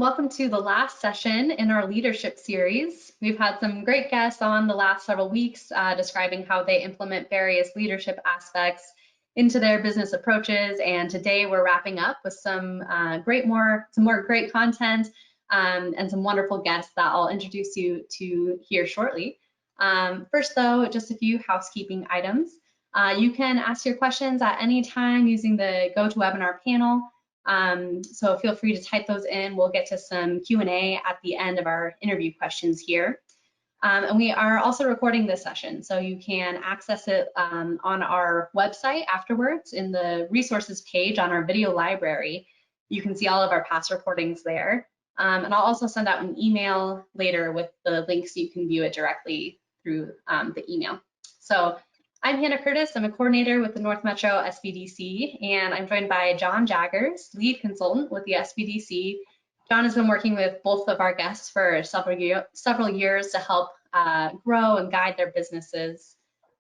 and welcome to the last session in our leadership series. We've had some great guests on the last several weeks describing how they implement various leadership aspects into their business approaches, and today we're wrapping up with some more great content and some wonderful guests that I'll introduce you to here shortly. First though, just a few housekeeping items. You can ask your questions at any time using the GoToWebinar panel. So feel free to type those in. We'll get to some Q&A at the end of our interview questions here. And we are also recording this session, so you can access it on our website afterwards in the resources page on our video library. You can see all of our past recordings there. And I'll also send out an email later with the links so you can view it directly through the email. So I'm Hannah Curtis. I'm a coordinator with the North Metro SBDC, and I'm joined by Jon Jaggers, lead consultant with the SBDC. Jon has been working with both of our guests for several years to help grow and guide their businesses.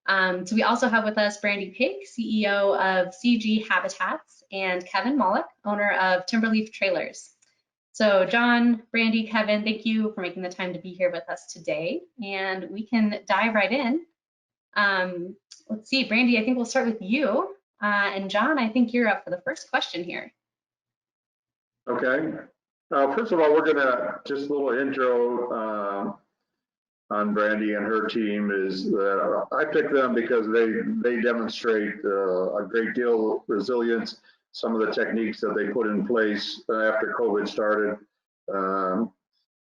So we also have with us Brandi Paik, CEO of CG Habitats, and Kevin Molick, owner of Timberleaf Trailers. So Jon, Brandi, Kevin, thank you for making the time to be here with us today, and we can dive right in. Let's see, Brandi, I think we'll start with you. And Jon, I think you're up for the first question here. Okay. First of all, we're gonna just a little intro on Brandi and her team. Is that I picked them because they demonstrate a great deal of resilience. Some of the techniques that they put in place after COVID started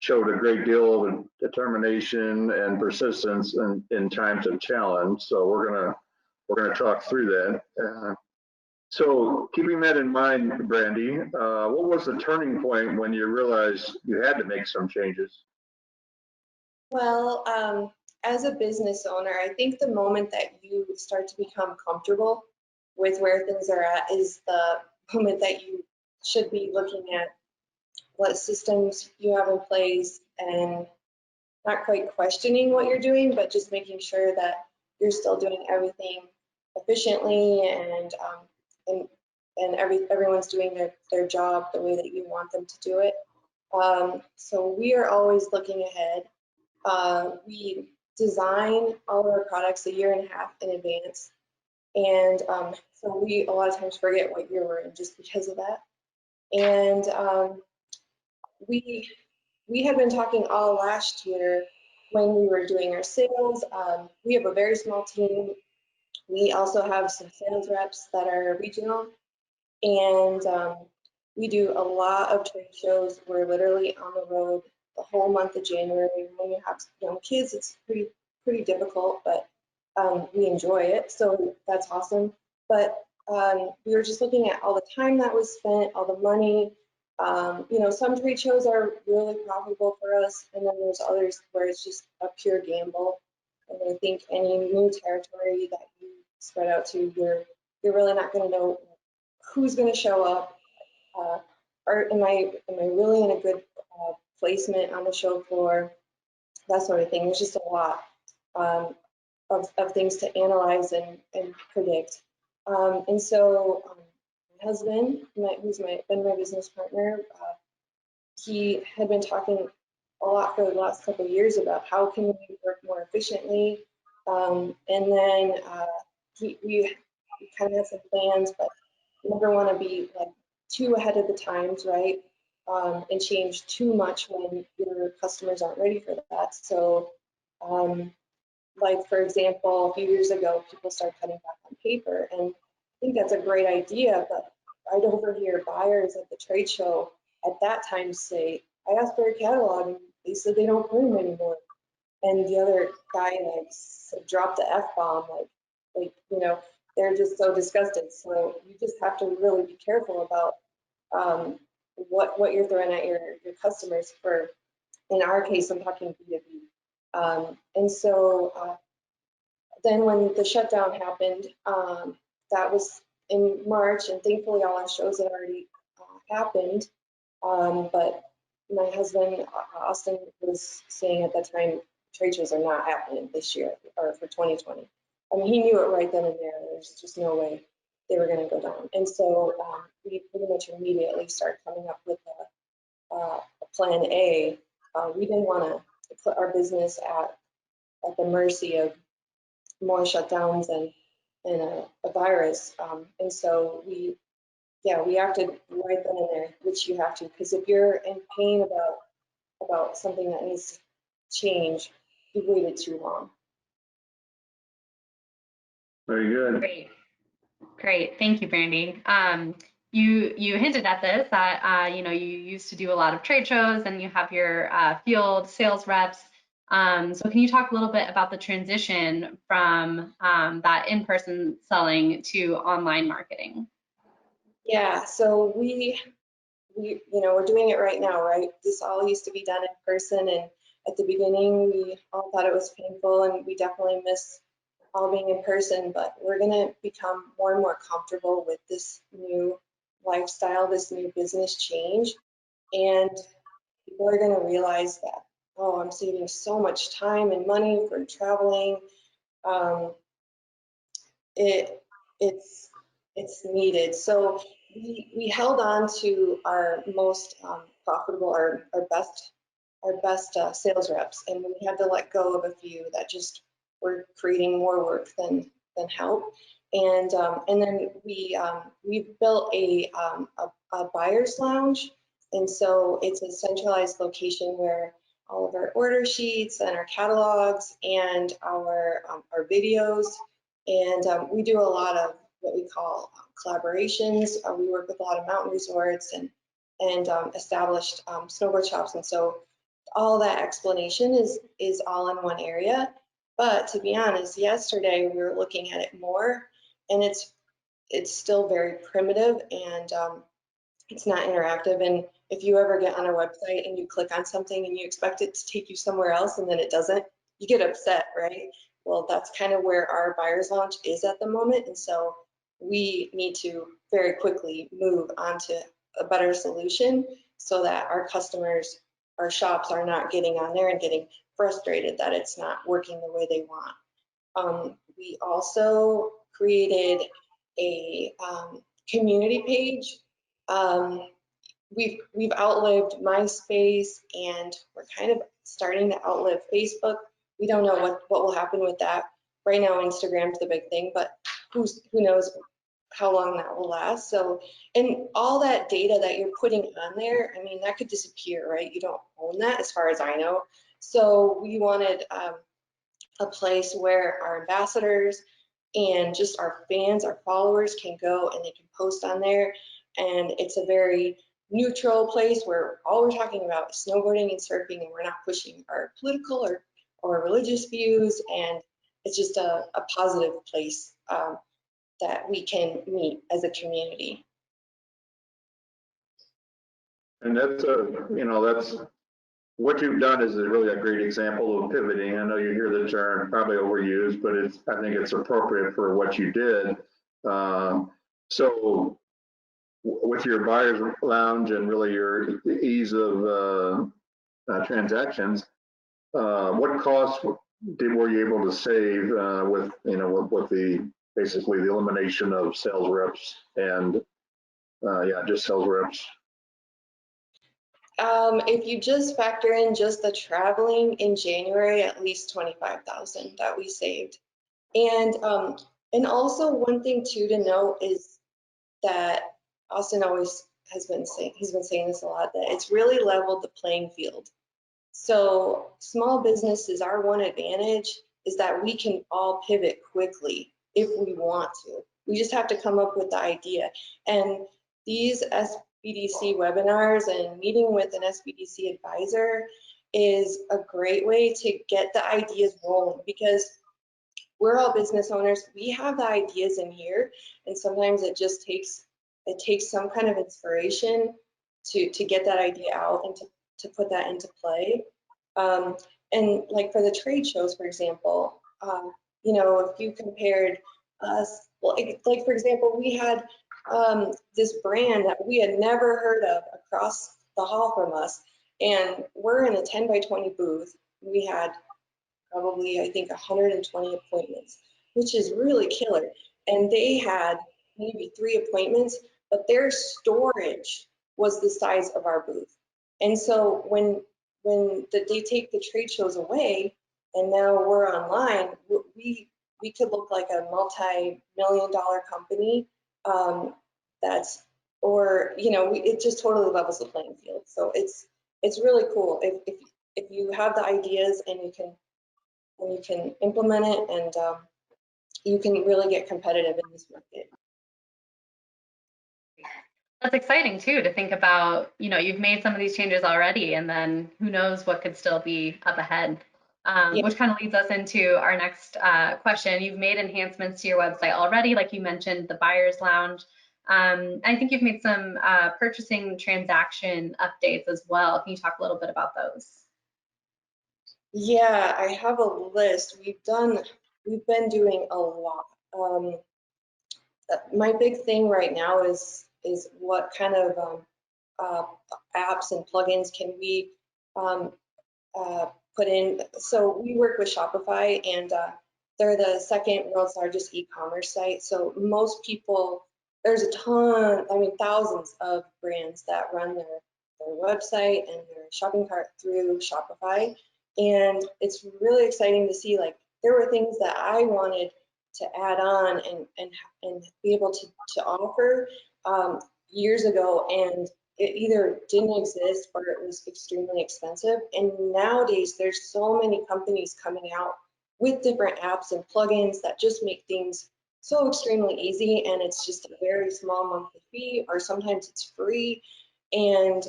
showed a great deal of determination and persistence in times of challenge. So we're gonna talk through that. So keeping that in mind, Brandi, what was the turning point when you realized you had to make some changes? Well, as a business owner, I think the moment that you start to become comfortable with where things are at is the moment that you should be looking at what systems you have in place and not quite questioning what you're doing, but just making sure that you're still doing everything efficiently and everyone's doing their job the way that you want them to do it. So we are always looking ahead. We design all of our products a year and a half in advance. And so we a lot of times forget what year we're in just because of that. And we had been talking all last year when we were doing our sales. We have a very small team. We also have some sales reps that are regional, and we do a lot of trade shows. We're literally on the road the whole month of January. When you have young kids, it's pretty difficult, but we enjoy it, so that's awesome. But we were just looking at all the time that was spent, all the money. You know, some trade shows are really profitable for us, and then there's others where it's just a pure gamble. And I think any new territory that you spread out to, you're really not going to know who's going to show up. Or am I really in a good placement on the show floor? That sort of thing. There's just a lot of things to analyze and predict. And so my husband, who's been my business partner, he had been talking a lot for the last couple of years about how can we work more efficiently. And then we kind of had some plans, but you never want to be like too ahead of the times, right? And change too much when your customers aren't ready for that. So like for example, a few years ago, people started cutting back on paper, and I think that's a great idea, but I'd overhear buyers at the trade show at that time say, I asked for a catalog and they said they don't print them anymore. And the other guy like dropped the F-bomb, like, you know, they're just so disgusted. So you just have to really be careful about what you're throwing at your customers for. In our case, I'm talking B2B. And so then when the shutdown happened, that was in March, and thankfully all our shows had already happened. But my husband, Austin, was saying at that time, trade shows are not happening this year or for 2020. I mean, he knew it right then and there. There's just no way they were going to go down. And so we pretty much immediately started coming up with plan A. We didn't want to put our business at the mercy of more shutdowns and a virus. And so we acted right then and there, which you have to, because if you're in pain about something that needs to change, you've waited too long. Very good. Great. Thank you, Brandi. You hinted at this, that you used to do a lot of trade shows and you have your field sales reps. So can you talk a little bit about the transition from that in-person selling to online marketing? Yeah, so we're doing it right now, right? This all used to be done in person, and at the beginning we all thought it was painful, and we definitely miss all being in person, but we're gonna become more and more comfortable with this new lifestyle, this new business change, and people are gonna realize that, oh, I'm saving so much time and money for traveling. It's needed. So we held on to our most profitable, our best sales reps, and we had to let go of a few that just were creating more work than help. And then we built a buyer's lounge, and so it's a centralized location where all of our order sheets and our catalogs and our videos, and we do a lot of what we call collaborations. We work with a lot of mountain resorts and established snowboard shops, and so all that explanation is all in one area. But to be honest, yesterday we were looking at it more, and it's still very primitive, and it's not interactive. And if you ever get on our website and you click on something and you expect it to take you somewhere else and then it doesn't, you get upset, right? Well, that's kind of where our buyer's launch is at the moment, and so we need to very quickly move on to a better solution so that our customers, our shops, are not getting on there and getting frustrated that it's not working the way they want. We also created a community page. We've outlived MySpace, and we're kind of starting to outlive Facebook. We don't know what will happen with that. Right now, Instagram's the big thing, but who knows how long that will last. So, and all that data that you're putting on there, I mean, that could disappear, right? You don't own that, as far as I know. So we wanted a place where our ambassadors and just our fans, our followers can go and they can post on there. And it's a very neutral place where all we're talking about is snowboarding and surfing, and we're not pushing our political or religious views. And it's just a positive place that we can meet as a community. And that's what you've done is really a great example of pivoting. I know you hear the term probably overused, but I think it's appropriate for what you did. So with your buyer's lounge and really your ease of transactions, what costs were you able to save with the basically the elimination of sales reps and just sales reps? If you just factor in just the traveling in January, at least $25,000 that we saved. And also one thing too to note is that Austin always he's been saying this a lot, that it's really leveled the playing field. So small businesses, our one advantage is that we can all pivot quickly if we want to. We just have to come up with the idea. And these SBDC webinars and meeting with an SBDC advisor is a great way to get the ideas rolling, because we're all business owners. We have the ideas in here, and sometimes it just takes some kind of inspiration to get that idea out and to put that into play. And like for the trade shows, for example, if you compared us, like for example, we had this brand that we had never heard of across the hall from us, and we're in a 10 by 20 booth. We had probably, I think, 120 appointments, which is really killer. And they had maybe 3 appointments, but their storage was the size of our booth. And so when they take the trade shows away and now we're online, we could look like a multi-million-dollar company that's, or, you know, it just totally levels the playing field. So it's really cool if you have the ideas and you can implement it, and you can really get competitive in this market. That's exciting too, to think about, you know, you've made some of these changes already, and then who knows what could still be up ahead. Yeah. Which kind of leads us into our next question. You've made enhancements to your website already, like you mentioned, the buyer's lounge. I think you've made some purchasing transaction updates as well. Can you talk a little bit about those? Yeah, I have a list. We've been doing a lot. My big thing right now is what kind of apps and plugins can we put in. So we work with Shopify, and they're the second world's largest e-commerce site. So most people, there's a ton, I mean, thousands of brands that run their website and their shopping cart through Shopify. And it's really exciting to see, like, there were things that I wanted to add on and be able to offer years ago, and it either didn't exist or it was extremely expensive. And nowadays there's so many companies coming out with different apps and plugins that just make things so extremely easy, and it's just a very small monthly fee, or sometimes it's free, and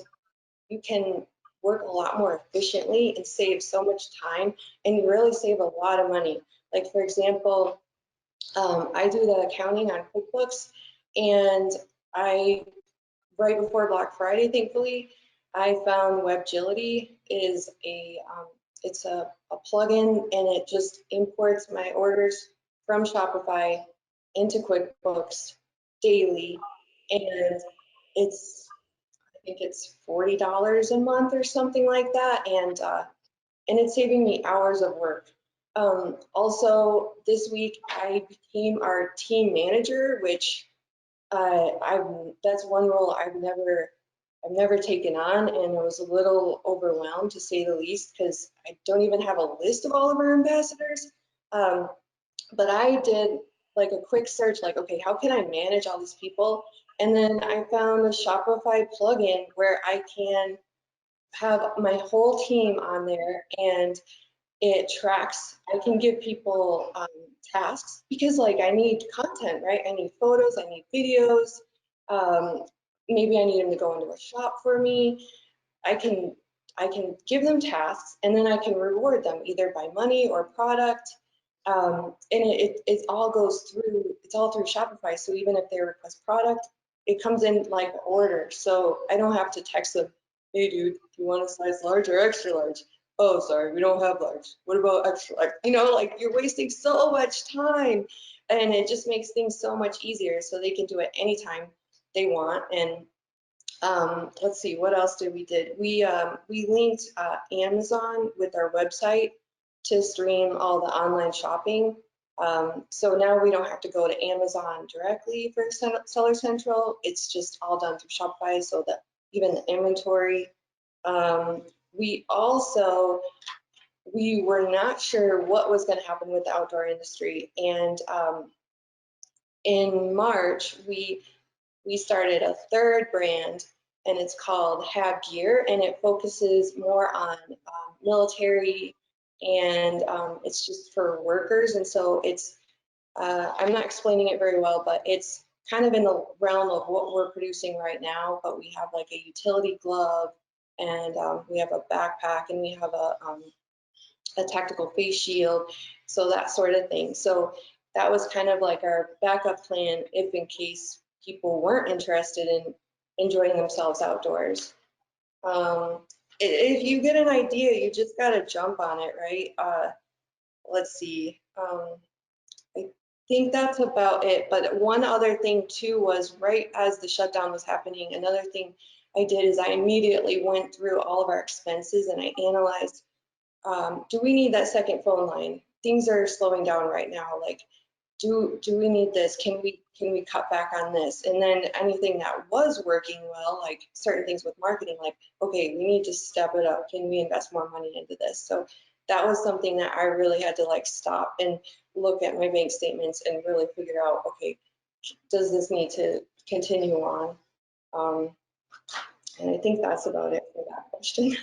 you can work a lot more efficiently and save so much time, and you really save a lot of money. Like, for example, I do the accounting on QuickBooks, and right before Black Friday, thankfully, I found WebGility is it's a plugin, and it just imports my orders from Shopify into QuickBooks daily, and I think it's $40 a month or something like that, and it's saving me hours of work. Also, this week I became our team manager, which that's one role I've never taken on, and I was a little overwhelmed, to say the least, because I don't even have a list of all of our ambassadors. But I did like a quick search, like, okay, how can I manage all these people? And then I found a Shopify plugin where I can have my whole team on there, and it tracks. I can give people tasks, because, like, I need content, right? I need photos, I need videos. Maybe I need them to go into a shop for me. I can give them tasks, and then I can reward them either by money or product. And it all goes through. It's all through Shopify. So even if they request product, it comes in like an order. So I don't have to text them, hey dude, do you want a size large or extra large? Oh, sorry, we don't have large. What about extra large? You know, like, you're wasting so much time, and it just makes things so much easier, so they can do it anytime they want. And let's see, what else did we did? We linked Amazon with our website to stream all the online shopping. So now we don't have to go to Amazon directly for Seller Central. It's just all done through Shopify, so that even the inventory. We were not sure what was going to happen with the outdoor industry, and in March we started a third brand, and it's called Have Gear, and it focuses more on military, and it's just for workers. And so it's I'm not explaining it very well, but it's kind of in the realm of what we're producing right now. But we have like a utility glove, and we have a backpack, and we have a tactical face shield, so that sort of thing. So that was kind of like our backup plan, if in case people weren't interested in enjoying themselves outdoors. If you get an idea, you just got to jump on it, right? Let's see. I think that's about it. But one other thing too was, right as the shutdown was happening, another thing I did is I immediately went through all of our expenses, and I analyzed, do we need that second phone line? Things are slowing down right now. Like, do we need this? Can we cut back on this? And then anything that was working well, like certain things with marketing, like, okay, we need to step it up. Can we invest more money into this? So that was something that I really had to like stop and look at my bank statements and really figure out, okay, does this need to continue on? And I think that's about it for that question.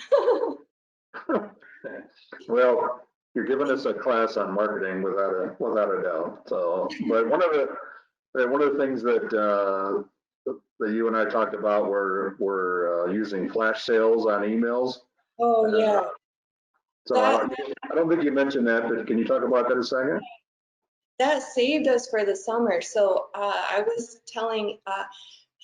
Well, you're giving us a class on marketing without a doubt. So, but one of the things that you and I talked about were using flash sales on emails. Oh yeah. So I don't think you mentioned that, but can you talk about that a second? That saved us for the summer. So I was telling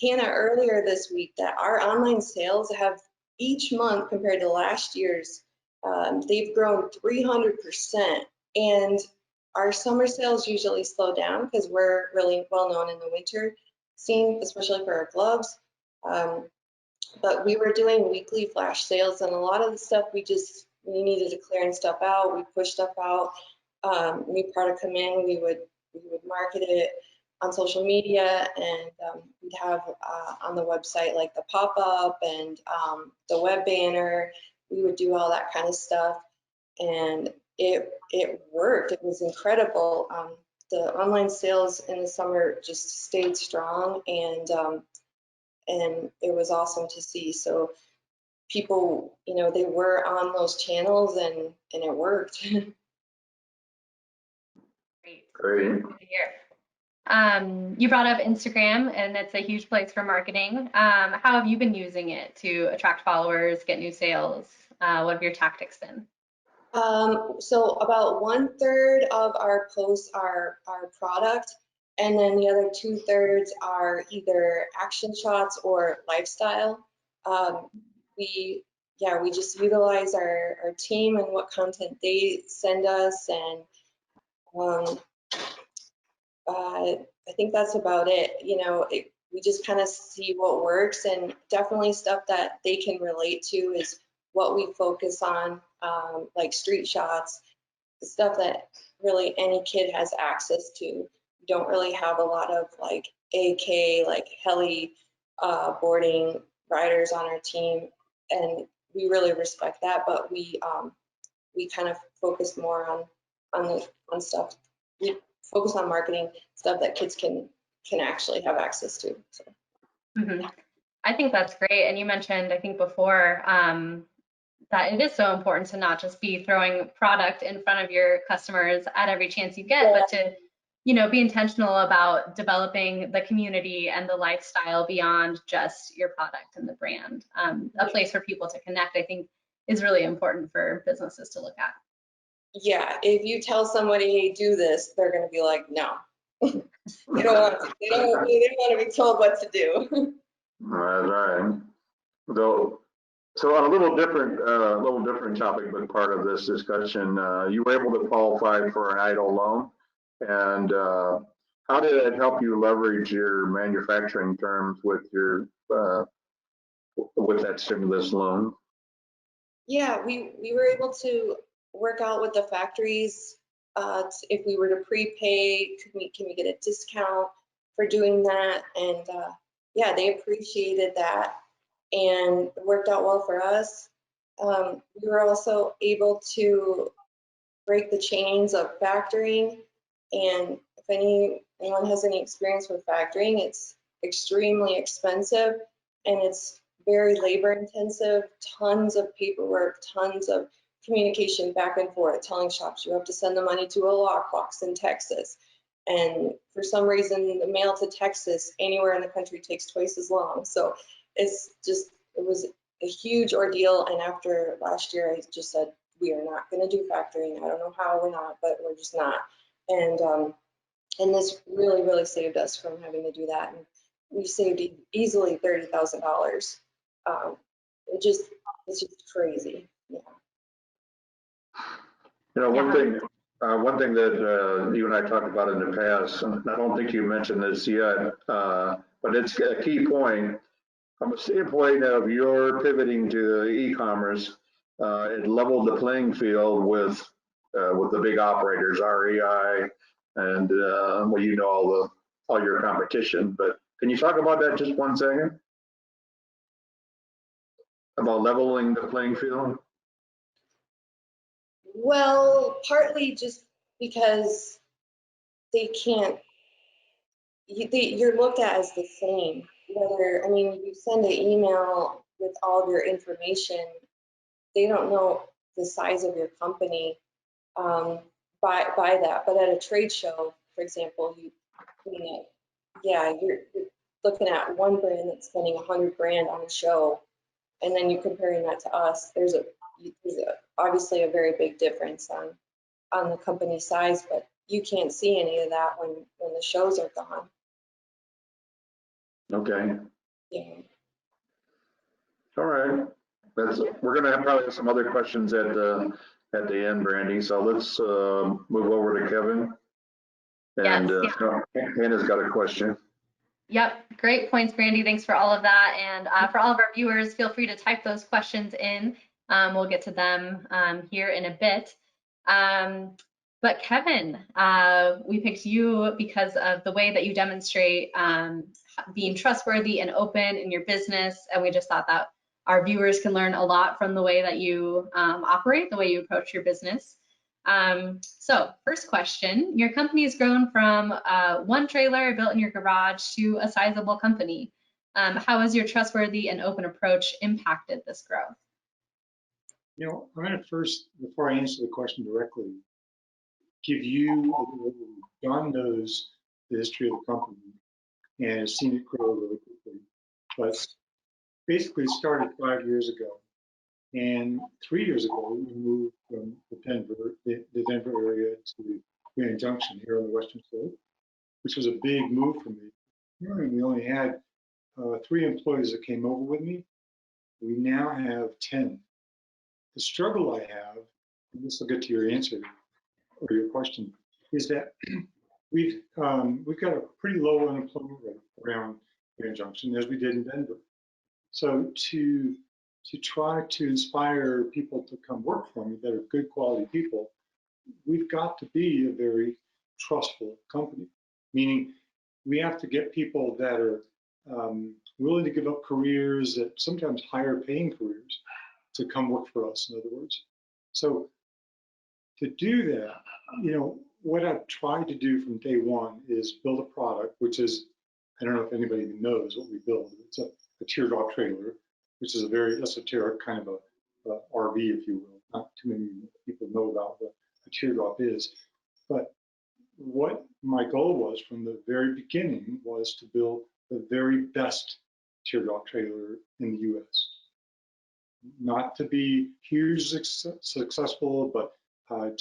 Hannah earlier this week that our online sales have each month compared to last year's, they've grown 300%. And our summer sales usually slow down because we're really well known in the winter scene, especially for our gloves. But we were doing weekly flash sales, and a lot of the stuff we needed to clear stuff out. We pushed stuff out. New product come in, we would market it on social media, and we'd have on the website like the pop-up and the web banner. We would do all that kind of stuff, and it worked. It was incredible. The online sales in the summer just stayed strong, and it was awesome to see. So people, they were on those channels, and it worked. Great. Good to hear. You brought up Instagram, and it's a huge place for marketing. How have you been using it to attract followers, get new sales? What have your tactics been? So about 1/3 of our posts are product, and then the other 2/3 are either action shots or lifestyle. We just utilize our team and what content they send us, and I think that's about it. We just kind of see what works, and definitely stuff that they can relate to is what we focus on, like street shots, stuff that really any kid has access to. We don't really have a lot of like AK, like heli boarding riders on our team, and we really respect that, but we kind of focus more on stuff. We focus on marketing stuff that kids can actually have access to. So. Mm-hmm. I think that's great. And you mentioned, I think before, that it is so important to not just be throwing product in front of your customers at every chance you get, but to, be intentional about developing the community and the lifestyle beyond just your product and the brand. A place for people to connect, I think, is really important for businesses to look at. Yeah, if you tell somebody, hey, do this, they're going to be like, no. They don't want to be told what to do. Right. So on a little different topic, but part of this discussion, you were able to qualify for an EIDL loan, and how did it help you leverage your manufacturing terms with with that stimulus loan? Yeah, we were able to work out with the factories if we were to prepay, can we get a discount for doing that? And yeah, they appreciated that, and it worked out well for us. We were also able to break the chains of factoring, and if anyone has any experience with factoring, it's extremely expensive, and it's very labor intensive, tons of paperwork, tons of communication back and forth, telling shops you have to send the money to a lockbox in Texas. And for some reason, the mail to Texas anywhere in the country takes twice as long. So it was a huge ordeal. And after last year, I just said, we are not going to do factoring. I don't know how we're not, but we're just not. And this really, really saved us from having to do that. And we saved easily $30,000. It's just crazy. Yeah. One thing that you and I talked about in the past, and I don't think you mentioned this yet, but it's a key point. From a standpoint of your pivoting to e-commerce, it leveled the playing field with the big operators, REI, and well, you know all your competition. But can you talk about that just 1 second? About leveling the playing field? Well, partly just because they can't, you're looked at as the same. Whether, I mean, you send an email with all of your information, they don't know the size of your company by that. But at a trade show, for example, you're looking at one brand that's spending 100 grand on a show, and then you're comparing that to us. There's obviously a very big difference on the company size, but you can't see any of that when the shows are gone. Okay. Yeah. All right. We're going to probably have some other questions at the end, Brandi. So let's move over to Kevin. And Hannah's got a question. Yep, great points, Brandi. Thanks for all of that. And for all of our viewers, feel free to type those questions in. We'll get to them here in a bit. But Kevin, we picked you because of the way that you demonstrate being trustworthy and open in your business. And we just thought that our viewers can learn a lot from the way that you operate, the way you approach your business. So first question, your company has grown from one trailer built in your garage to a sizable company. How has your trustworthy and open approach impacted this growth? You know, I'm going to first, before I answer the question directly, give you a little, Jon knows the history of the company and has seen it grow really quickly. But basically it started 5 years ago. And 3 years ago, we moved from the Denver area to Grand Junction here on the Western Slope, which was a big move for me. We only had 3 employees that came over with me. We now have 10. The struggle I have, and this will get to your answer or your question, is that we've got a pretty low unemployment rate around Grand Junction, as we did in Denver. So to try to inspire people to come work for me that are good quality people, we've got to be a very trustful company, meaning we have to get people that are willing to give up careers, that sometimes higher paying careers, to come work for us, in other words. So to do that, you know, what I've tried to do from day one is build a product, which is, I don't know if anybody knows what we build. It's a teardrop trailer, which is a very esoteric kind of a RV, if you will. Not too many people know about what a teardrop is. But what my goal was from the very beginning was to build the very best teardrop trailer in the US. Not to be hugely successful, but I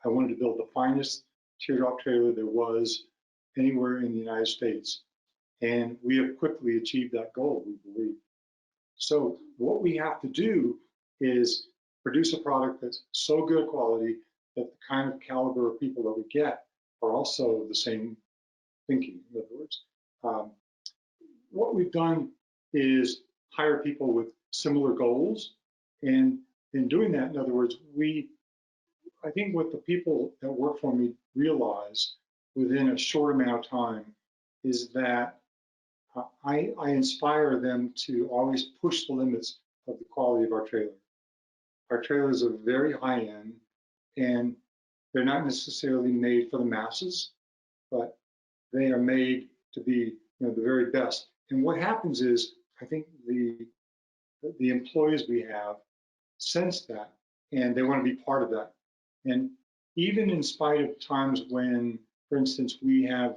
wanted to build the finest teardrop trailer there was anywhere in the United States. And we have quickly achieved that goal, we believe. So what we have to do is produce a product that's so good quality that the kind of caliber of people that we get are also the same thinking, in other words. What we've done is hire people with similar goals. And in doing that, in other words, I think what the people that work for me realize within a short amount of time is that I inspire them to always push the limits of the quality of our trailer. Our trailers are very high end, and they're not necessarily made for the masses, but they are made to be, you know, the very best. And what happens is, I think the employees we have sense that, and they want to be part of that. And even in spite of times when, for instance, we have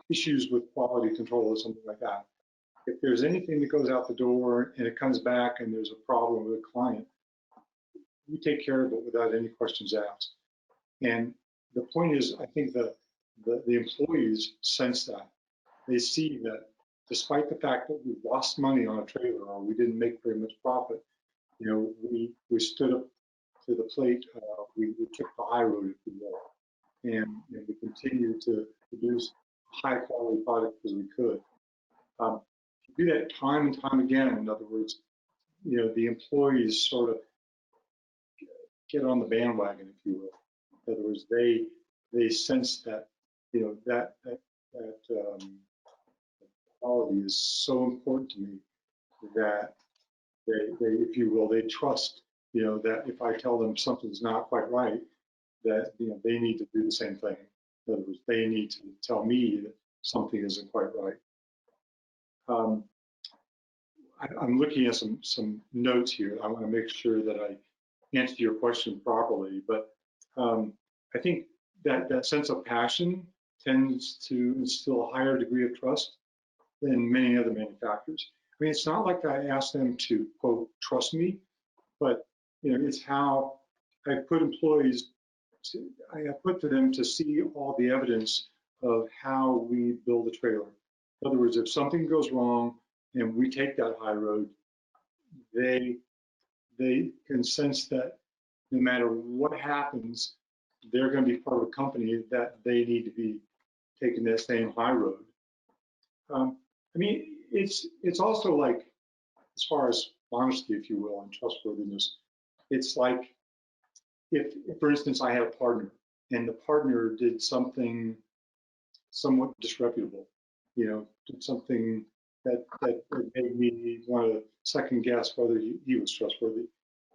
issues with quality control or something like that, if there's anything that goes out the door and it comes back and there's a problem with a client, we take care of it without any questions asked. And the point is, I think that the employees sense that. They see that despite the fact that we lost money on a trailer or we didn't make very much profit, you know, we stood up to the plate. We took the high road, if you will, and we continue to produce a high quality product as we could. To do that time and time again, in other words, you know, the employees sort of get on the bandwagon, if you will. In other words, they they sense that, that quality is so important to me that they, if you will, they trust, that if I tell them something's not quite right, that, they need to do the same thing. In other words, they need to tell me that something isn't quite right. I'm looking at some notes here. I want to make sure that I answer your question properly, but I think that sense of passion tends to instill a higher degree of trust than many other manufacturers. I mean, it's not like I ask them to, quote, trust me, but it's how I put employees I put to them to see all the evidence of how we build a trailer. In other words, if something goes wrong and we take that high road, they can sense that no matter what happens, they're going to be part of a company that they need to be taking that same high road. I mean, it's also like, as far as honesty, if you will, and trustworthiness, it's like if for instance, I had a partner and the partner did something somewhat disreputable, did something that made me want to second guess whether he was trustworthy.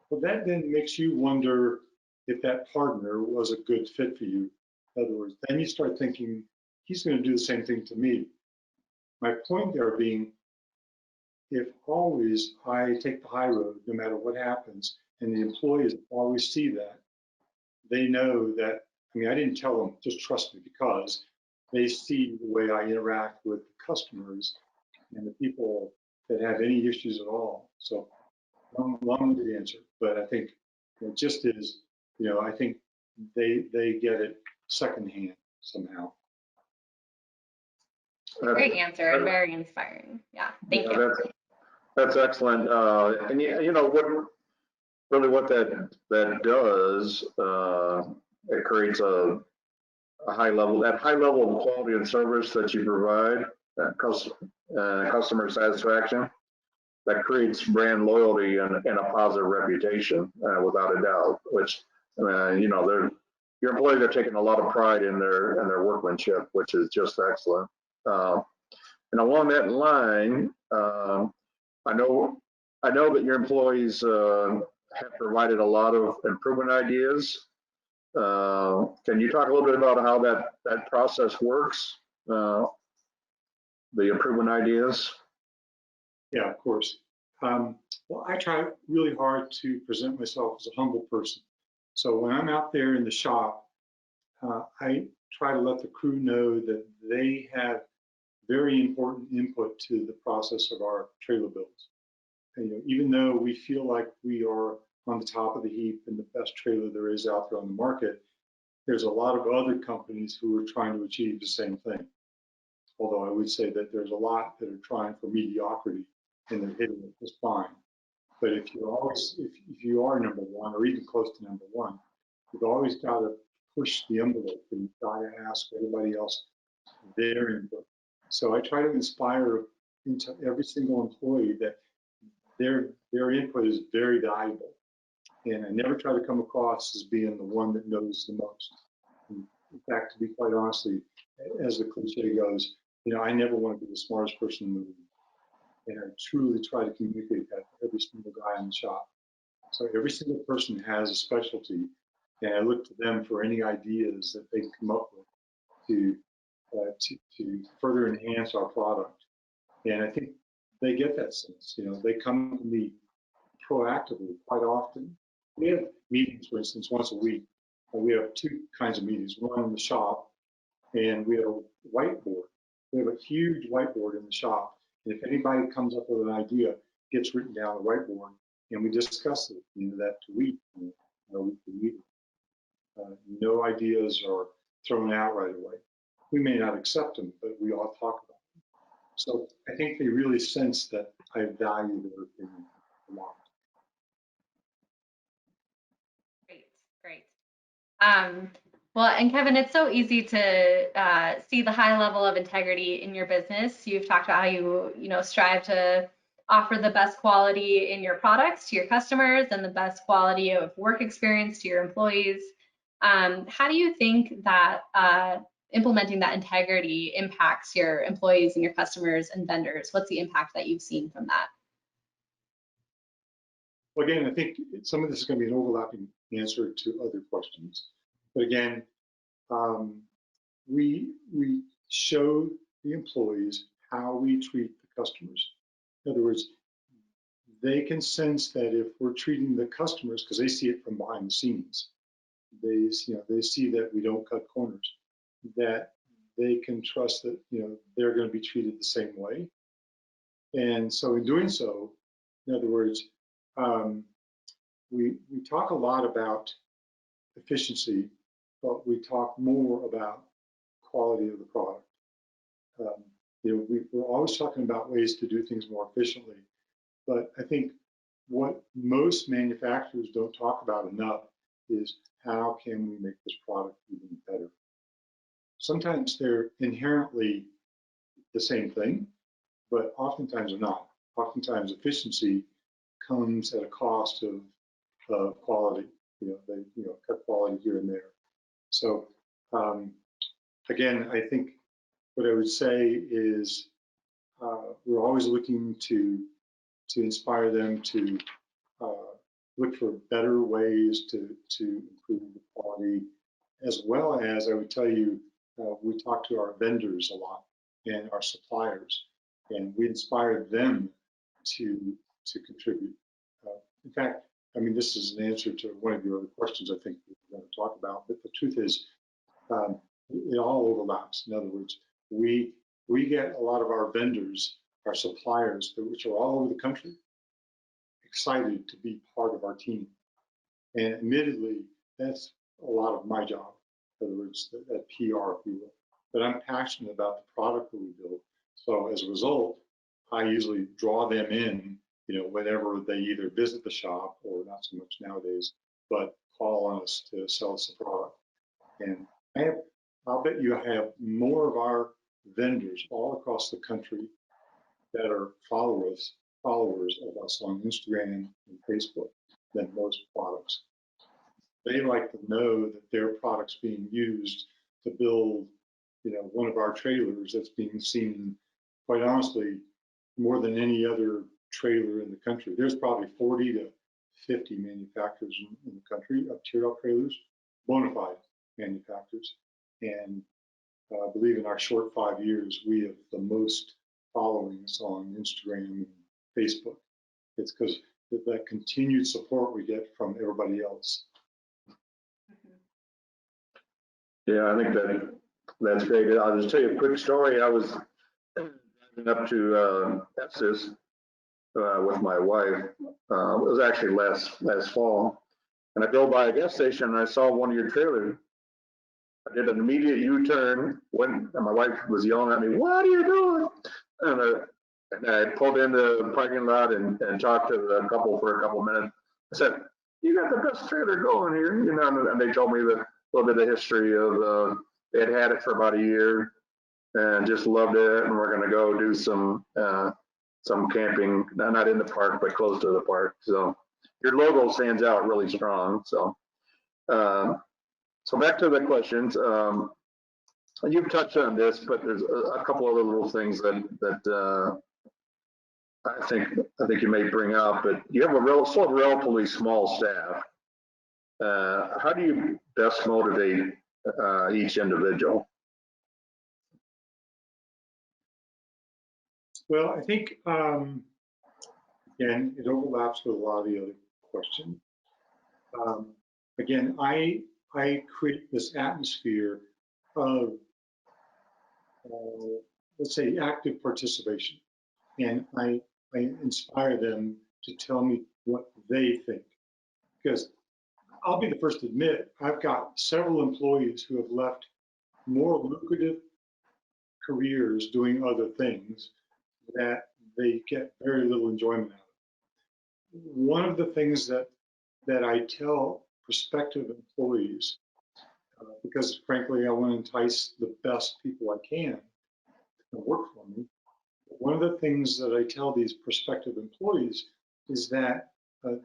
Well, that then makes you wonder if that partner was a good fit for you. In other words, then you start thinking, he's going to do the same thing to me. My point there being, if always I take the high road, no matter what happens, and the employees always see that, they know that, I mean, I didn't tell them, just trust me, because they see the way I interact with the customers and the people that have any issues at all. So long-winded answer, but I think it just is, I think they get it secondhand somehow. Great answer and very inspiring. Yeah, thank you. That's excellent. And what that does, it creates a high level of quality and service that you provide, customer satisfaction. That creates brand loyalty and a positive reputation, without a doubt. Which, your employees are taking a lot of pride in their workmanship, which is just excellent. And along that line, I know that your employees have provided a lot of improvement ideas. Can you talk a little bit about how that process works? The improvement ideas. Yeah, of course. Well, I try really hard to present myself as a humble person. So when I'm out there in the shop, I try to let the crew know that they have very important input to the process of our trailer builds. And, even though we feel like we are on the top of the heap and the best trailer there is out there on the market, there's a lot of other companies who are trying to achieve the same thing. Although I would say that there's a lot that are trying for mediocrity and they're hitting it just fine. But if you are number one or even close to number one, you've always got to push the envelope and you've got to ask everybody else their input. So I try to inspire into every single employee that their input is very valuable. And I never try to come across as being the one that knows the most. In fact, to be quite honestly, as the cliche goes, I never want to be the smartest person in the room. And I truly try to communicate that to every single guy in the shop. So every single person has a specialty, and I look to them for any ideas that they can come up with to further enhance our product. And I think they get that sense. They come to me proactively quite often. We have meetings, for instance, once a week. We have two kinds of meetings, one in the shop, and we have a whiteboard. We have a huge whiteboard in the shop. And if anybody comes up with an idea, it gets written down on the whiteboard, and we discuss it that week, our weekly meeting. No ideas are thrown out right away. We may not accept them, but we all talk about them. So I think they really sense that I value their opinion a lot. Great. Well, and Kevin, it's so easy to see the high level of integrity in your business. You've talked about how you strive to offer the best quality in your products to your customers and the best quality of work experience to your employees. How do you think that implementing that integrity impacts your employees and your customers and vendors? What's the impact that you've seen from that? Well, again, I think some of this is going to be an overlapping answer to other questions. But again, we show the employees how we treat the customers. In other words, they can sense that if we're treating the customers, because they see it from behind the scenes, they see that we don't cut corners, that they can trust that they're going to be treated the same way. And so in doing so, in other words, we talk a lot about efficiency, but we talk more about quality of the product. We're always talking about ways to do things more efficiently, but I think what most manufacturers don't talk about enough is how can we make this product even better? Sometimes they're inherently the same thing, but oftentimes they're not. Oftentimes efficiency comes at a cost of quality. They cut quality here and there. So again, I think what I would say is we're always looking to inspire them to look for better ways to improve the quality, as well as I would tell you, we talk to our vendors a lot and our suppliers, and we inspire them to contribute. In fact, I mean, this is an answer to one of your other questions I think we're going to talk about, but the truth is it all overlaps. In other words, we get a lot of our vendors, our suppliers, which are all over the country, excited to be part of our team. And admittedly, that's a lot of my job. In other words, that PR, if you will. But I'm passionate about the product that we build. So as a result, I usually draw them in, whenever they either visit the shop or not so much nowadays, but call on us to sell us a product. And I'll bet you have more of our vendors all across the country that are followers of us on Instagram and Facebook than most products. They like to know that their product's being used to build, one of our trailers that's being seen, quite honestly, more than any other trailer in the country. There's probably 40 to 50 manufacturers in the country of tear-out trailers, bona fide manufacturers. And I believe in our short 5 years, we have the most followings on Instagram and Facebook. It's because of that continued support we get from everybody else. Yeah, I think that's great. I'll just tell you a quick story. I was driving up to Texas with my wife. It was actually last fall, and I drove by a gas station and I saw one of your trailers. I did an immediate U-turn, and my wife was yelling at me, "What are you doing?" And I pulled into the parking lot and talked to the couple for a couple minutes. I said, "You got the best trailer going here," and they told me a little bit of the history of they had it for about a year and just loved it, and we're going to go do some camping, not in the park, but close to the park. So your logo stands out really strong. So back to the questions. You've touched on this, but there's a couple other little things that I think you may bring up. But you have a relatively small staff. How do you best motivate each individual? Well, I think, again, it overlaps with a lot of the other questions. Again, I create this atmosphere of, let's say, active participation. And I inspire them to tell me what they think. Because I'll be the first to admit, I've got several employees who have left more lucrative careers doing other things that they get very little enjoyment out of. One of the things that I tell prospective employees, because frankly, I want to entice the best people I can to work for me. One of the things that I tell these prospective employees is that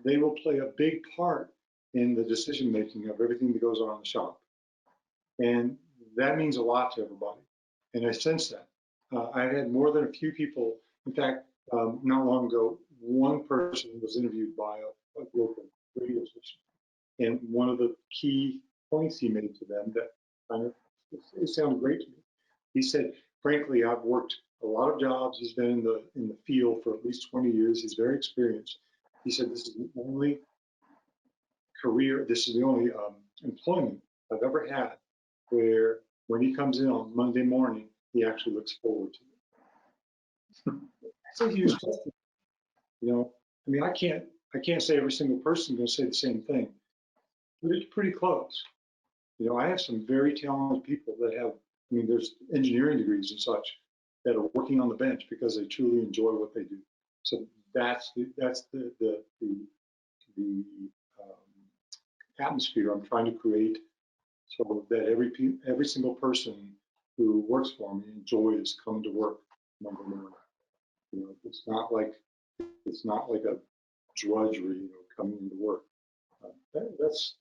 they will play a big part in the decision-making of everything that goes on in the shop. And that means a lot to everybody. And I sense that. I had more than a few people, in fact, not long ago, one person was interviewed by a local radio station. And one of the key points he made to them that kind of, it sounded great to me. He said, frankly, I've worked a lot of jobs. He's been in the field for at least 20 years. He's very experienced. He said, this is the only career, this is the only employment I've ever had where when he comes in on Monday morning, he actually looks forward to it. That's a huge testament. You know, I mean, I can't say every single person is going to say the same thing, but it's pretty close. You know, I have some very talented people that have, I mean, there's engineering degrees and such that are working on the bench because they truly enjoy what they do. So that's the atmosphere I'm trying to create, so that every single person who works for me enjoys coming to work Monday morning. You know, it's not like a drudgery, you know, coming into work.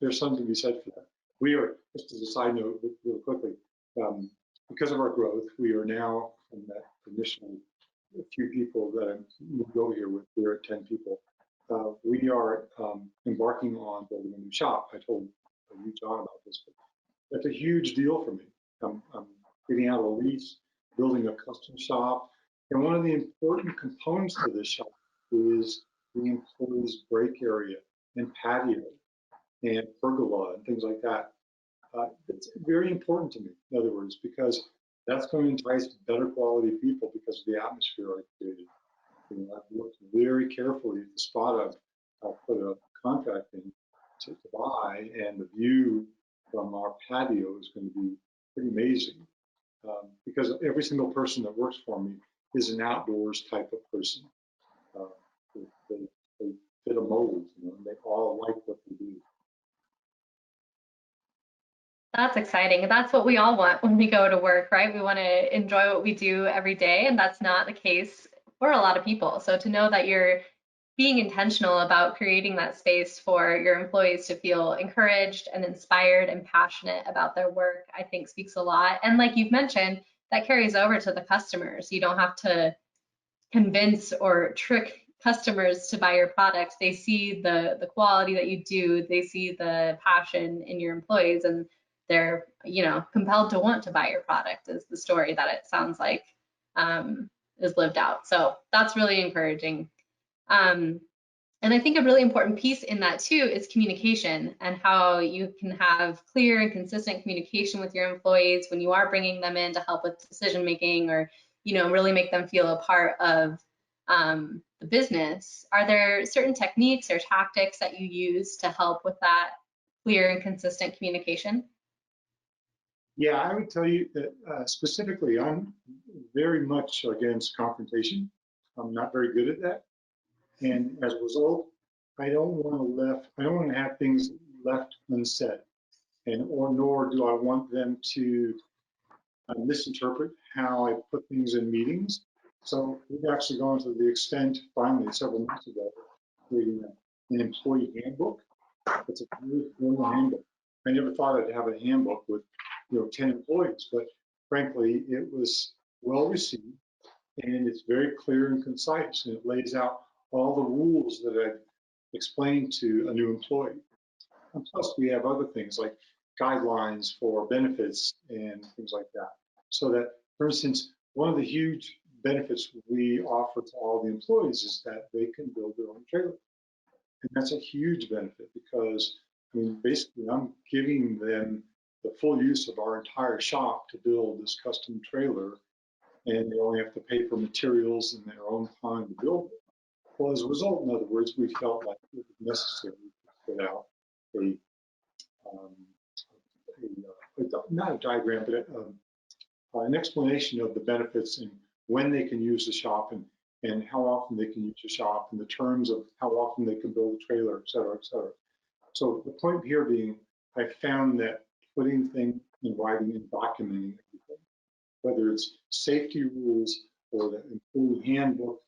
There's something to be said for that. We are, just as a side note, real quickly, because of our growth, we are now from that initial few people that I moved over here with. We're at 10 people. We are embarking on building a new shop. I told you, John, about this, but that's a huge deal for me. I'm getting out of a lease, building a custom shop, and one of the important components to this shop is the employees' break area and patio and pergola and things like that. It's very important to me, in other words, because that's going to entice better quality people because of the atmosphere I created. You know, I've looked very carefully at the spot I've put a contract in to buy, and the view from our patio is going to be pretty amazing because every single person that works for me is an outdoors type of person. They fit a mold, you know, and they all like what they do. That's exciting. That's what we all want when we go to work, right? We want to enjoy what we do every day, and that's not the case for a lot of people. So to know that you're being intentional about creating that space for your employees to feel encouraged and inspired and passionate about their work, I think speaks a lot. And like you've mentioned, that carries over to the customers. You don't have to convince or trick customers to buy your products. They see the quality that you do, they see the passion in your employees, and they're, you know, compelled to want to buy your product, is the story that it sounds like is lived out. So that's really encouraging. And I think a really important piece in that too is communication, and how you can have clear and consistent communication with your employees when you are bringing them in to help with decision making, or, you know, really make them feel a part of the business. Are there certain techniques or tactics that you use to help with that clear and consistent communication? Yeah, I would tell you that specifically, I'm very much against confrontation. I'm not very good at that. And as a result, I don't want to have things left unsaid, nor do I want them to misinterpret how I put things in meetings. So we've actually gone to the extent, finally, several months ago, creating an employee handbook. It's a very formal handbook. I never thought I'd have a handbook with, you know, 10 employees, but frankly, it was well received, and it's very clear and concise, and it lays out all the rules that I've explained to a new employee. And plus, we have other things like guidelines for benefits and things like that. So that, for instance, one of the huge benefits we offer to all the employees is that they can build their own trailer. And that's a huge benefit because, I mean, basically, I'm giving them the full use of our entire shop to build this custom trailer, and they only have to pay for materials in their own time to build it. Well, as a result, in other words, we felt like it was necessary to put out not a diagram, but an explanation of the benefits and when they can use the shop, and how often they can use the shop, and the terms of how often they can build a trailer, et cetera, et cetera. So the point here being, I found that putting things in writing and documenting everything, whether it's safety rules or the employee handbook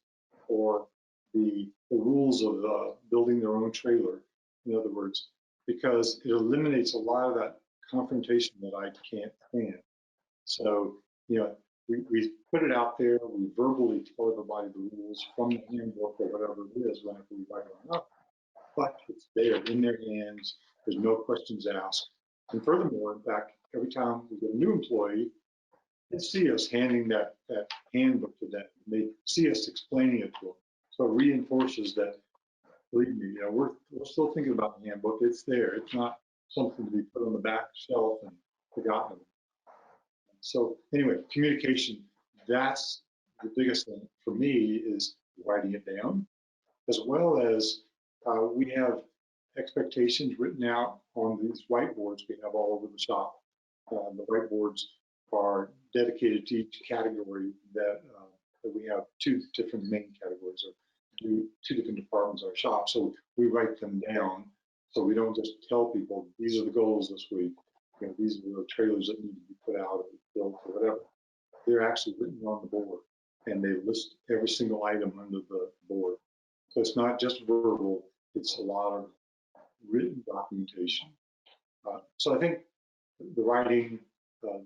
or the rules of building their own trailer, in other words, because it eliminates a lot of that confrontation that I can't stand. So, you know, we put it out there, we verbally tell everybody the rules from the handbook or whatever it is whenever we write it up, but it's there in their hands, there's no questions asked. And furthermore, in fact, every time we get a new employee, they see us handing that handbook to them. They see us explaining it to them. So it reinforces that, believe me, you know, we're still thinking about the handbook. It's there. It's not something to be put on the back shelf and forgotten. So anyway, communication, that's the biggest thing for me, is writing it down, as well as we have expectations written out on these whiteboards we have all over the shop. The whiteboards are dedicated to each category that we have two different main categories, or two different departments in our shop. So we write them down, so we don't just tell people these are the goals this week. You know, these are the trailers that need to be put out or built or whatever. They're actually written on the board, and they list every single item under the board. So it's not just verbal, it's a lot of written documentation. So I think the writing,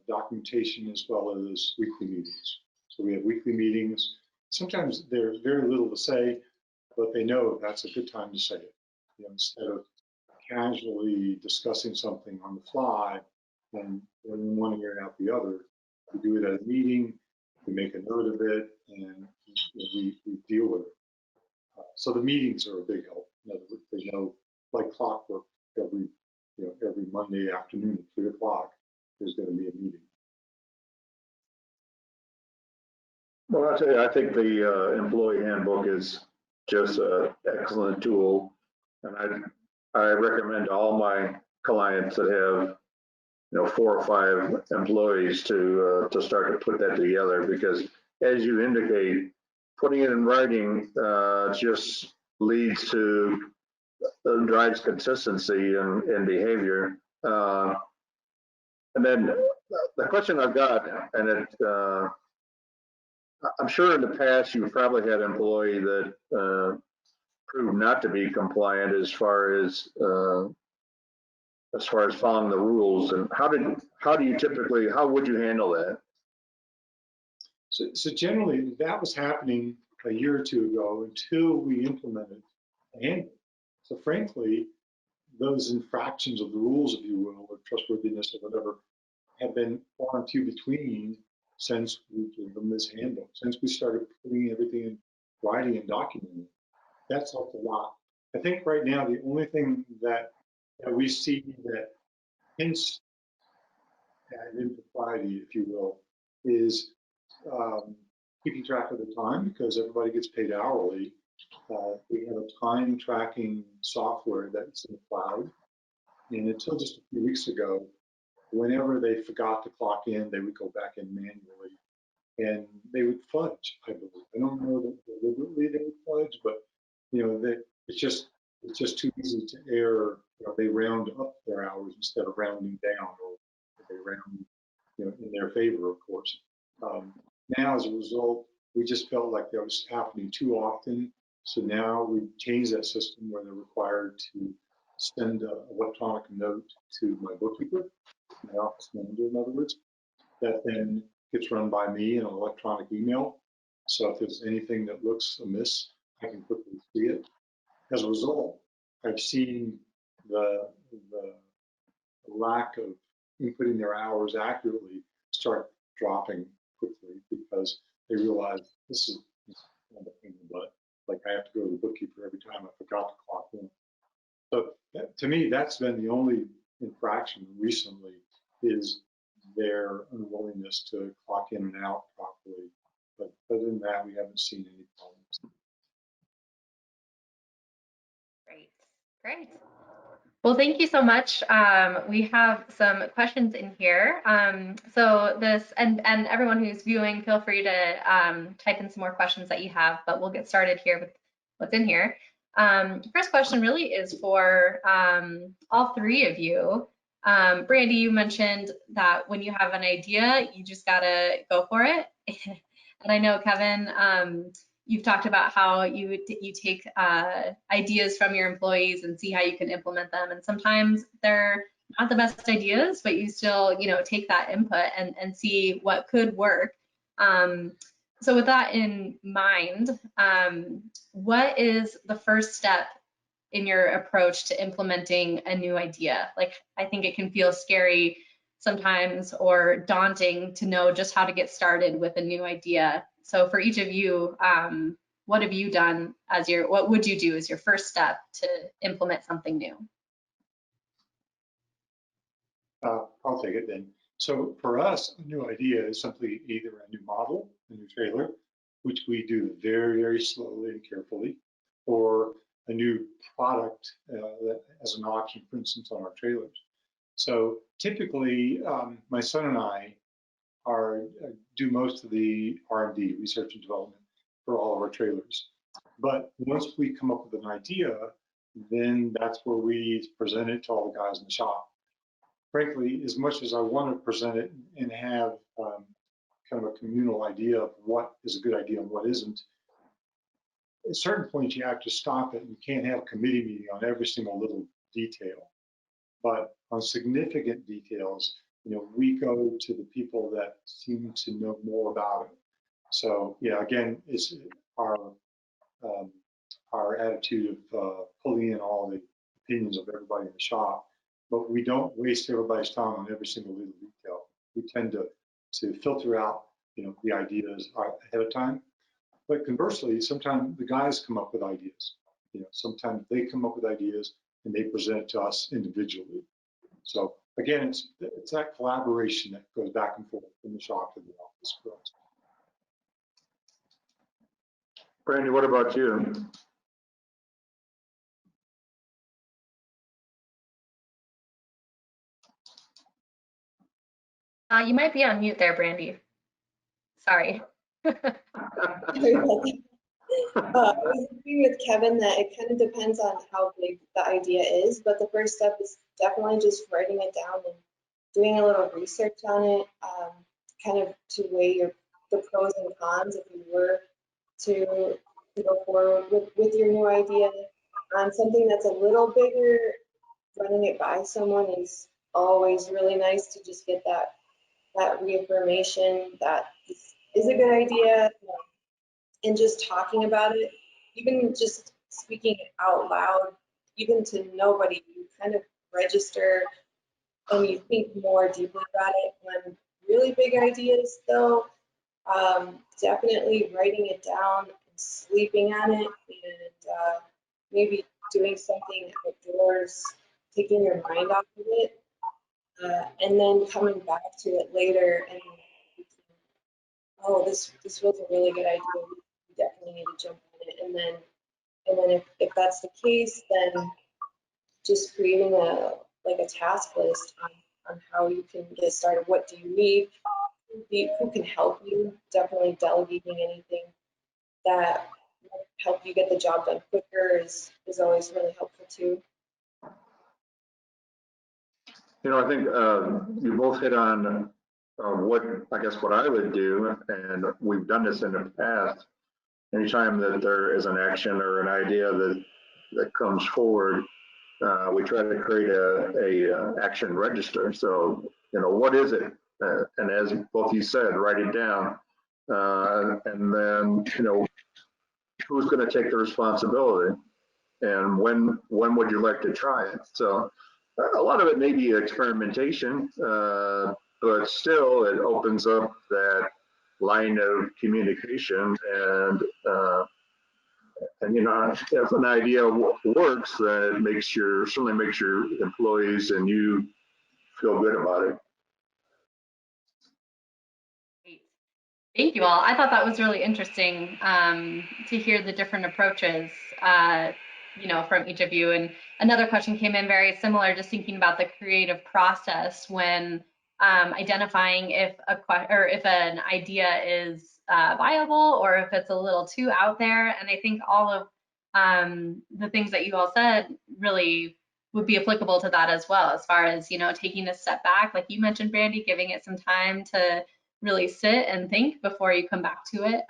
documentation, as well as weekly meetings. So we have weekly meetings. Sometimes there's very little to say, but they know that's a good time to say it. You know, instead of casually discussing something on the fly and when one ear and out the other, we do it at a meeting, we make a note of it, and we deal with it. So the meetings are a big help. In other words, they know, like clockwork, every Monday afternoon at 3 o'clock, there's going to be a meeting. Well, I'll tell you, I think the employee handbook is just an excellent tool, and I recommend to all my clients that have, you know, 4 or 5 employees to start to put that together, because as you indicate, putting it in writing just leads to drives consistency in behavior. And then the question I've got, and it, I'm sure in the past you've probably had an employee that proved not to be compliant as far as following the rules. And how do you typically, how would you handle that? So generally, that was happening a year or two ago until we implemented the handbook. So frankly, those infractions of the rules, if you will, or trustworthiness or whatever, have been far and few between since we gave them this handbook. Since we started putting everything in writing and documenting, that's helped a lot. I think right now the only thing that we see that hints at impropriety, if you will, is keeping track of the time, because everybody gets paid hourly. We have a time tracking software that's in the cloud. And until just a few weeks ago, whenever they forgot to clock in, they would go back in manually and they would fudge, I believe. I don't know that deliberately they would fudge, but you know, it's just too easy to err. You know, they round up their hours instead of rounding down, or they round, you know, in their favor, of course. Now, as a result, we just felt like that was happening too often. So now we've changed that system where they're required to send an electronic note to my bookkeeper, my office manager, in other words, that then gets run by me in an electronic email. So if there's anything that looks amiss, I can quickly see it. As a result, I've seen the lack of inputting their hours accurately start dropping quickly, because they realize this is kind of a pain in the butt. Like, I have to go to the bookkeeper every time I forgot to clock in. So to me, that's been the only infraction recently, is their unwillingness to clock in and out properly. But other than that, we haven't seen any problems. Great. Well, thank you so much. We have some questions in here. So this, and everyone who's viewing, feel free to type in some more questions that you have, but we'll get started here with what's in here. First question really is for all 3 of you. Brandi, you mentioned that when you have an idea, you just gotta go for it. And I know, Kevin, you've talked about how you take ideas from your employees and see how you can implement them. And sometimes they're not the best ideas, but you still, take that input and see what could work. So with that in mind, what is the first step in your approach to implementing a new idea? Like, I think it can feel scary sometimes or daunting to know just how to get started with a new idea. So for each of you, what have you done what would you do as your first step to implement something new? I'll take it then. So for us, a new idea is simply either a new model, a new trailer, which we do very, very slowly and carefully, or a new product as an option, for instance, on our trailers. So typically, my son and I do most of the R&D, research and development, for all of our trailers. But once we come up with an idea, then that's where we present it to all the guys in the shop. Frankly, as much as I want to present it and have kind of a communal idea of what is a good idea and what isn't, at certain points you have to stop it. You can't have a committee meeting on every single little detail. But on significant details, we go to the people that seem to know more about it. So yeah, again, it's our attitude of pulling in all the opinions of everybody in the shop, but we don't waste everybody's time on every single little detail. We tend to filter out, the ideas ahead of time. But conversely, sometimes the guys come up with ideas. Sometimes they come up with ideas and they present it to us individually. So again, it's that collaboration that goes back and forth from the shop to the office for us. Brandi, what about you? You might be on mute there, Brandi. Sorry. I agree with Kevin that it kind of depends on how big the idea is, but the first step is definitely just writing it down and doing a little research on it, kind of to weigh the pros and cons if you were to go forward with your new idea. Something that's a little bigger, running it by someone is always really nice to just get that reaffirmation that this is a good idea, and just talking about it, even just speaking it out loud, even to nobody, you kind of register and you think more deeply about it. When really big ideas though, definitely writing it down and sleeping on it, and maybe doing something outdoors, taking your mind off of it, and then coming back to it later and this was a really good idea. We definitely need to jump on it. And then if that's the case, then just creating a task list on how you can get started. What do you need? Who can help you? Definitely delegating anything that will help you get the job done quicker is always really helpful too. I think you both hit on what I would do, and we've done this in the past. Anytime that there is an action or an idea that comes forward, we try to create a action register. So, what is it? And as both you said, write it down. And then, who's going to take the responsibility? And when would you like to try it? So a lot of it may be experimentation, but still it opens up that line of communication, and if an idea works, then it certainly makes your employees and you feel good about it. Thank you all. I thought that was really interesting to hear the different approaches, from each of you. And another question came in very similar, just thinking about the creative process when identifying if an idea is viable or if it's a little too out there. And I think all of the things that you all said really would be applicable to that as well, as far as, taking a step back, like you mentioned, Brandi, giving it some time to really sit and think before you come back to it.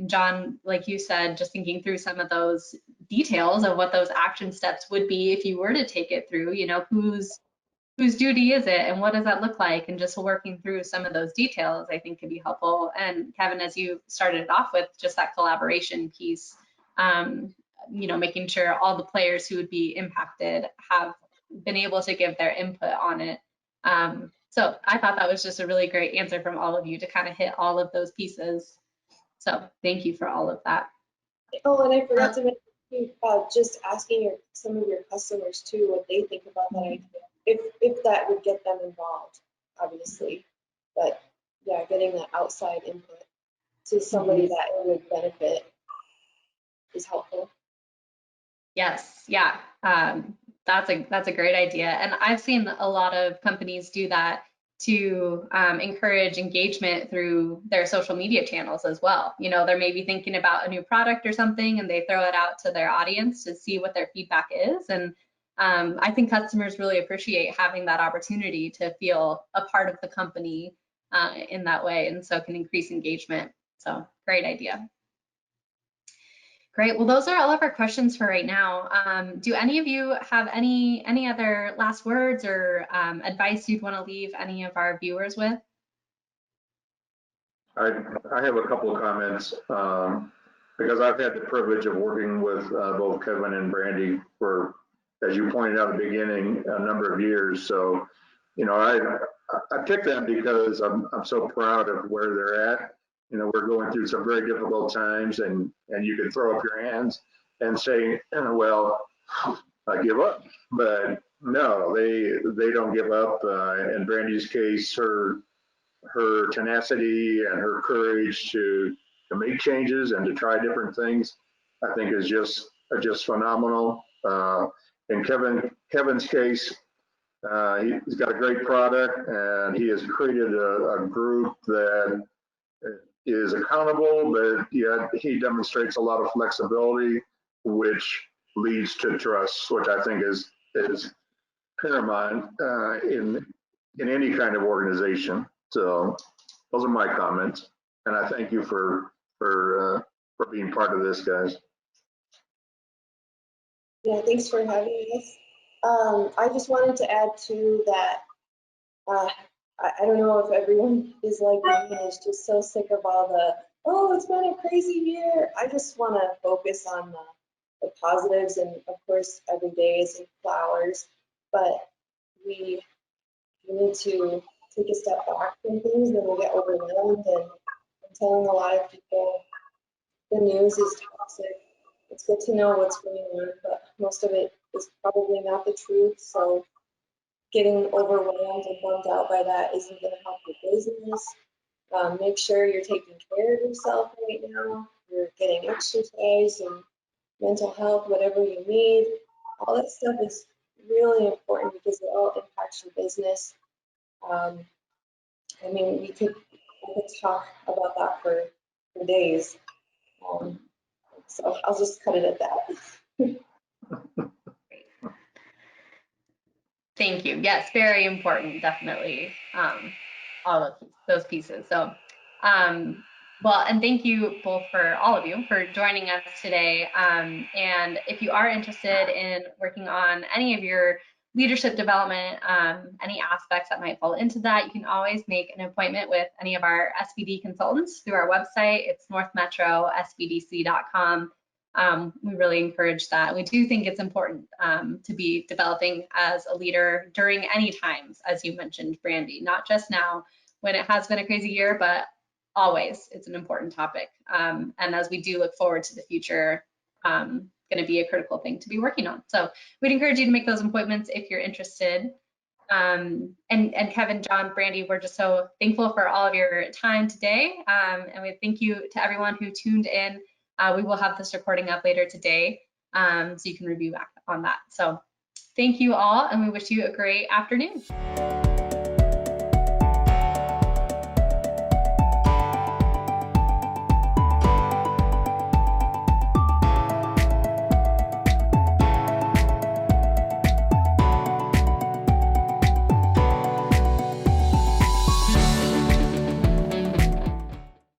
Jon, like you said, just thinking through some of those details of what those action steps would be if you were to take it through, you know, whose duty is it and what does that look like? And just working through some of those details, I think could be helpful. And Kevin, as you started it off with, just that collaboration piece, you know, making sure all the players who would be impacted have been able to give their input on it. So I thought that was just a really great answer from all of you to kind of hit all of those pieces. So thank you for all of that. Oh, and I forgot to mention just asking some of your customers too what they think about that idea, if that would get them involved, obviously. But yeah, getting that outside input to somebody that it would benefit is helpful. Yes, yeah, that's a great idea, and I've seen a lot of companies do that to encourage engagement through their social media channels as well. You know, they're maybe thinking about a new product or something, and they throw it out to their audience to see what their feedback is. And I think customers really appreciate having that opportunity to feel a part of the company in that way, and so can increase engagement. So great idea. Great. Well, those are all of our questions for right now. Do any of you have any other last words or advice you'd want to leave any of our viewers with? I have a couple of comments because I've had the privilege of working with both Kevin and Brandi for, as you pointed out at the beginning, a number of years. So, you know, I picked them because I'm so proud of where they're at. You know, we're going through some very difficult times, and you can throw up your hands and say, well, I give up. But no, they don't give up. In Brandi's case, her tenacity and her courage to make changes and to try different things, I think is just phenomenal. In Kevin's case, he's got a great product, and he has created a group that is accountable, but yet he demonstrates a lot of flexibility, which leads to trust, which I think is paramount in any kind of organization. So those are my comments, and I thank you for being part of this, guys. Yeah, thanks for having us. I just wanted to add to that. I don't know if everyone is like me and is just so sick of all the, oh, it's been a crazy year. I just want to focus on the positives, and of course, every day isn't flowers, but we need to take a step back from things when we get overwhelmed. And I'm telling a lot of people the news is toxic. It's good to know what's going on, but most of it is probably not the truth. So getting overwhelmed and bummed out by that isn't going to help your business. Make sure you're taking care of yourself right now. You're getting exercise and mental health, whatever you need. All that stuff is really important because it all impacts your business. I mean, we could talk about that for days. So I'll just cut it at that. Thank you. Yes, very important, definitely. All of those pieces. So, well, and thank you both for all of you for joining us today. And if you are interested in working on any of your leadership development, any aspects that might fall into that, you can always make an appointment with any of our SBD consultants through our website. It's northmetrosbdc.com. We really encourage that. We do think it's important to be developing as a leader during any times, as you mentioned, Brandi, not just now when it has been a crazy year, but always. It's an important topic. And as we do look forward to the future, going to be a critical thing to be working on. So we'd encourage you to make those appointments if you're interested. And Kevin, Jon, Brandi, we're just so thankful for all of your time today. And we thank you to everyone who tuned in. We will have this recording up later today, so you can review back on that. So thank you all, and we wish you a great afternoon.